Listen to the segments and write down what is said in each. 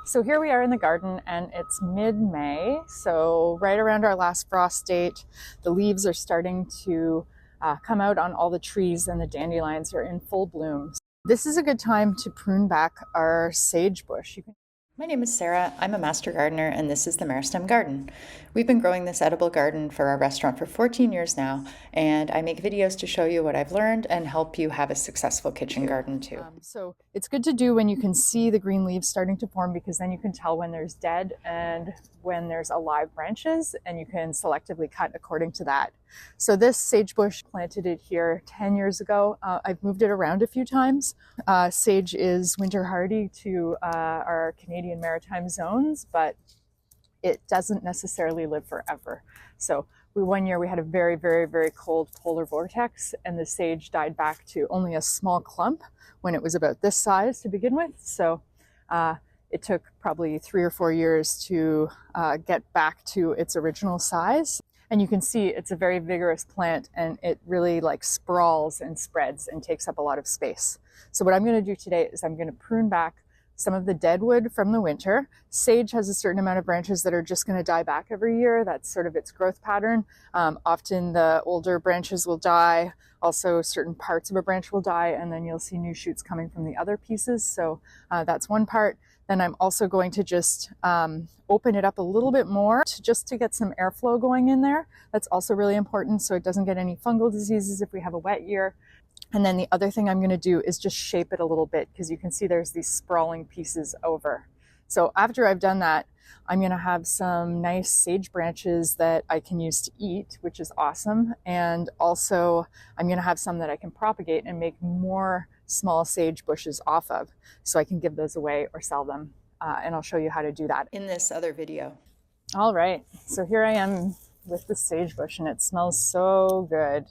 So here we are in the garden and it's mid-May, so right around our last frost date. The leaves are starting to come out on all the trees and the dandelions are in full bloom. This is a good time to prune back our sage bush. My name is Sarah. I'm a master gardener and this is the Meristem garden. We've been growing this edible garden for our restaurant for 14 years now, and I make videos to show you what I've learned and help you have a successful kitchen garden too. So it's good to do when you can see the green leaves starting to form, because then you can tell when there's dead and when there's alive branches, and you can selectively cut according to that. So this sage bush, planted it here 10 years ago. I've moved it around a few times. Sage is winter hardy to our Canadian Maritime zones, but it doesn't necessarily live forever. So one year we had a very, very, very cold polar vortex, and the sage died back to only a small clump when it was about this size to begin with. So it took probably 3 or 4 years to get back to its original size. And you can see it's a very vigorous plant, and it really like sprawls and spreads and takes up a lot of space. So what I'm going to do today is I'm going to prune back some of the dead wood from the winter. Sage has a certain amount of branches that are just going to die back every year. That's sort of its growth pattern. Often the older branches will die. Also certain parts of a branch will die, and then you'll see new shoots coming from the other pieces. So that's one part. Then I'm also going to just open it up a little bit more just to get some airflow going in there. That's also really important so it doesn't get any fungal diseases if we have a wet year. And then the other thing I'm going to do is just shape it a little bit, because you can see there's these sprawling pieces over. So after I've done that, I'm going to have some nice sage branches that I can use to eat, which is awesome. And also I'm going to have some that I can propagate and make more small sage bushes off of, so I can give those away or sell them. And I'll show you how to do that in this other video. All right, so here I am with the sage bush, and it smells so good.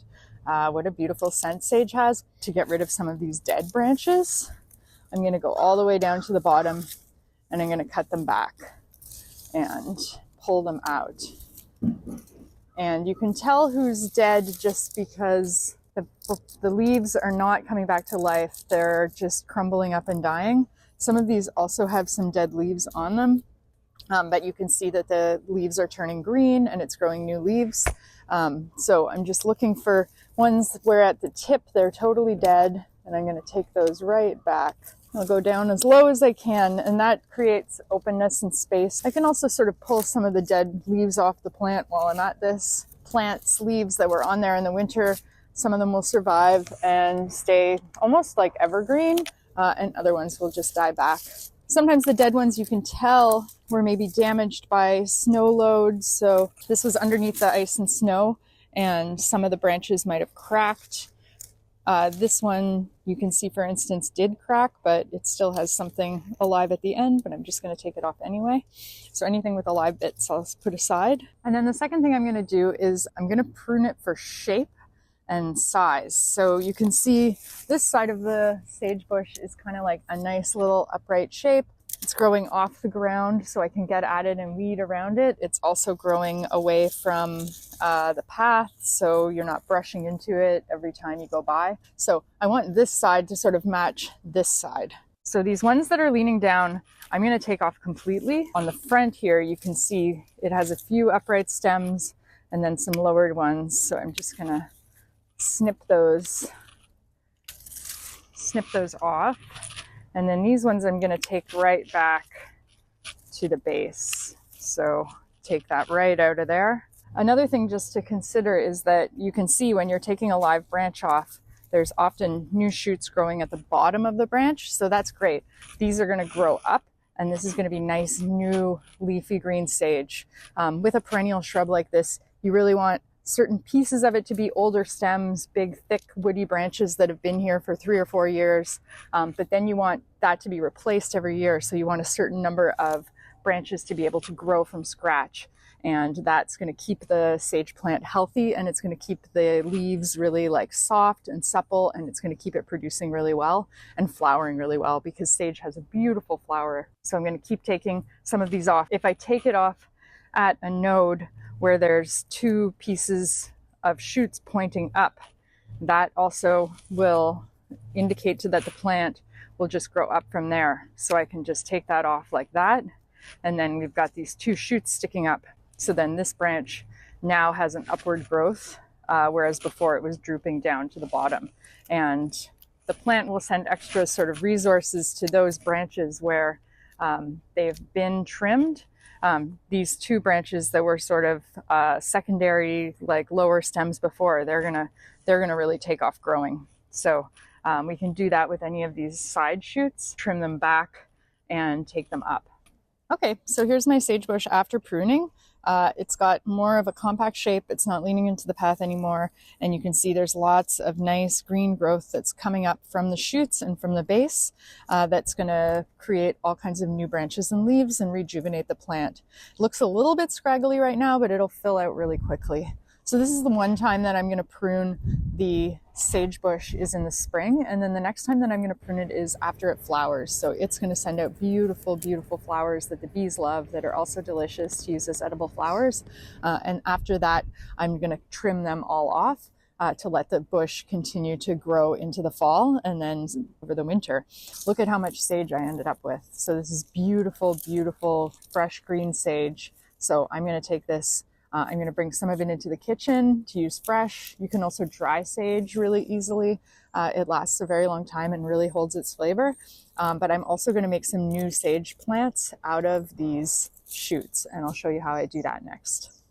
What a beautiful scent sage has. To get rid of some of these dead branches, I'm going to go all the way down to the bottom, and I'm going to cut them back and pull them out. And you can tell who's dead just because the leaves are not coming back to life. They're just crumbling up and dying. Some of these also have some dead leaves on them, but you can see that the leaves are turning green and it's growing new leaves. So I'm just looking for ones where at the tip they're totally dead, and I'm going to take those right back. I'll go down as low as I can, and that creates openness and space. I can also sort of pull some of the dead leaves off the plant while I'm at this. Plant's leaves that were on there in the winter, some of them will survive and stay almost like evergreen, and other ones will just die back. Sometimes the dead ones you can tell were maybe damaged by snow loads. So this was underneath the ice and snow, and some of the branches might have cracked. This one you can see, for instance, did crack, but it still has something alive at the end, but I'm just going to take it off anyway. So anything with alive bits I'll put aside. And then the second thing I'm going to do is I'm going to prune it for shape and size. So you can see this side of the sage bush is kind of like a nice little upright shape. It's growing off the ground so I can get at it and weed around it. It's also growing away from the path, so you're not brushing into it every time you go by. So I want this side to sort of match this side. So these ones that are leaning down, I'm going to take off completely. On the front here, you can see it has a few upright stems and then some lowered ones. So I'm just going to snip those off. And then these ones I'm going to take right back to the base. So take that right out of there. Another thing just to consider is that you can see when you're taking a live branch off, there's often new shoots growing at the bottom of the branch. So that's great. These are going to grow up, and this is going to be nice new leafy green sage. With a perennial shrub like this, you really want certain pieces of it to be older stems, big, thick, woody branches that have been here for 3 or 4 years. But then you want that to be replaced every year. So you want a certain number of branches to be able to grow from scratch. And that's going to keep the sage plant healthy, and it's going to keep the leaves really like soft and supple, and it's going to keep it producing really well and flowering really well, because sage has a beautiful flower. So I'm going to keep taking some of these off. If I take it off at a node where there's 2 pieces of shoots pointing up, that also will indicate that the plant will just grow up from there. So I can just take that off like that. And then we've got these 2 shoots sticking up. So then this branch now has an upward growth, whereas before it was drooping down to the bottom. And the plant will send extra sort of resources to those branches where they've been trimmed. These 2 branches that were sort of secondary, like lower stems before, they're gonna really take off growing. So we can do that with any of these side shoots, trim them back and take them up. Okay, so here's my sagebush after pruning. It's got more of a compact shape. It's not leaning into the path anymore. And you can see there's lots of nice green growth that's coming up from the shoots and from the base that's going to create all kinds of new branches and leaves and rejuvenate the plant. It looks a little bit scraggly right now, but it'll fill out really quickly. So this is the one time that I'm going to prune the sagebush is in the spring, and then the next time that I'm going to prune it is after it flowers. So it's going to send out beautiful, beautiful flowers that the bees love, that are also delicious to use as edible flowers. And after that, I'm going to trim them all off to let the bush continue to grow into the fall and then over the winter. Look at how much sage I ended up with. So this is beautiful, beautiful, fresh green sage. So I'm going to take this. I'm going to bring some of it into the kitchen to use fresh. You can also dry sage really easily. It lasts a very long time and really holds its flavor. But I'm also going to make some new sage plants out of these shoots, and I'll show you how I do that next.